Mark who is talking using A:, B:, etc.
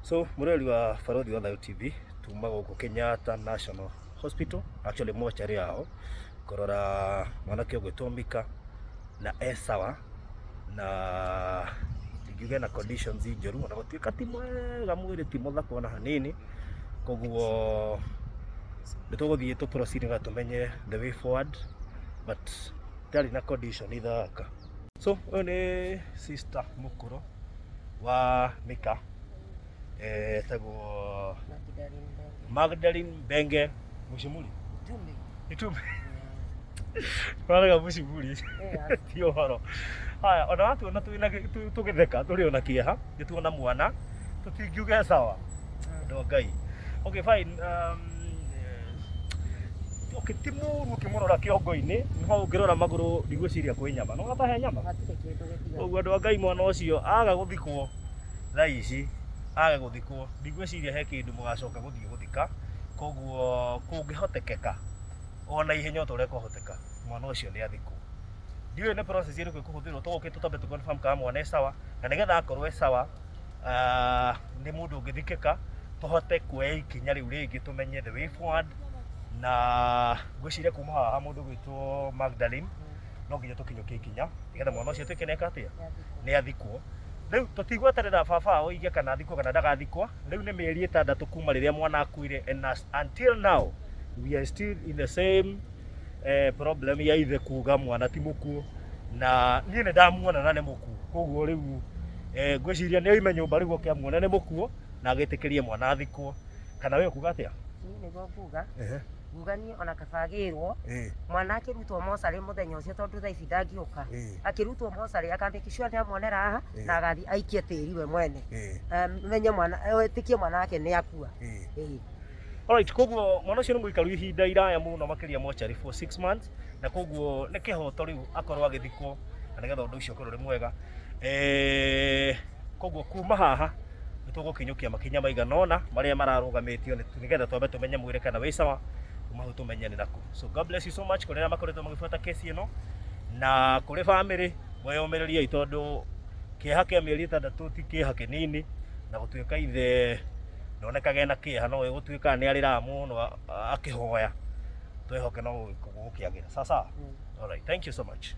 A: So mureli wa Barothi wa Thayo TV tuma gũkũ Kenyatta National Hospital, actually mochari yao korora mwanake ũgwĩtwo Mika na sawa na ngiuge na conditions njoru na gũtuĩka ti mwega mwĩrĩ ti mũthaka ona hanini, koguo nĩtũgũthiĩ tũ proceed na tumenye the way forward, but tari na condition ithaka. So ũyũ nĩ sister mũkũrũ wa Mika tagwo Magdalene Benge Mushimuli Itumbi Wanaga Mushimuli tio horo. Haya, ona watu ona tugitheka turi ona kieha nituona mwana tutingiuge sawa ndo Ngai. Okay fine. Okay, timu ukimurora kiongo-ini niho ungirora maguru ndigwiciria kwi nyama no gatahe nyama uguo ndo Ngai mwana ucio aga guthikwo thaa ici aga guthikwo ndigwiciria he kindu mugacoka guthika, koguo kungihotekeka ona ihenya utore kuhoteka mwana ucio ni athikwo. Ndiwe ne process iriku ikuhuthirwo tugoke tutambe tu confirm kama mwana sawa na nigetha akorwo sawa ni mundu ungithikika tuhote kuoya ikinya riu ringi tumenye the way forward. Na gwiciria kuma haha mundu gwitwo Magdalene no nginya tukinyuke ikinya nigetha mwana ucio tuike neka atia ni athikwo. Riu tutigweterera baba ao ige kana athikwo kana ndagathikwa. Riu ni mieri 6 kuma riria mwana akuire, and until now we are still in the same problem ya ithe kuga mwana ti mukuo na nie ne ndamuona na ne mukuo, koguo riu gwiciria ni oime nyumba riu oke amuona ne mukuo na agitikirie mwana athikwo. Kana we kuga atia?
B: Niguo kuga ngugani ona kabagirwo mwana akirutwo mosari muthenya ucio tondu thaa ici ndangiuka akirutwo mosari akandikishwa ndia mwonera haha na agathi aikie tiri we mwene menye mwana etikie mwana wake ni akua.
A: Alright, koguo mwana ucio ni muikaru ihinda iraya muno makiria mochari for 6 months na koguo ni kihoto riu akorwo agithikwo na nigetha undu ucio ukorwo ri mwega. Koguo kuma haha nitugukinyukia makinya maiganona maria mararugamitio nigetha twambe tumenye mwire kana wi sawa kuma tumenye ni naku. So God bless you so much kurera makoretwo magifuata kesi ino na kuri family mweyumiririe itondu kieha kia mieri 6 ti kieha kinini na gutuika ithe ndonekage na kieha no gutuika ni arira muno akihoya twehoke no gukiagira sasa. All right, thank you so much.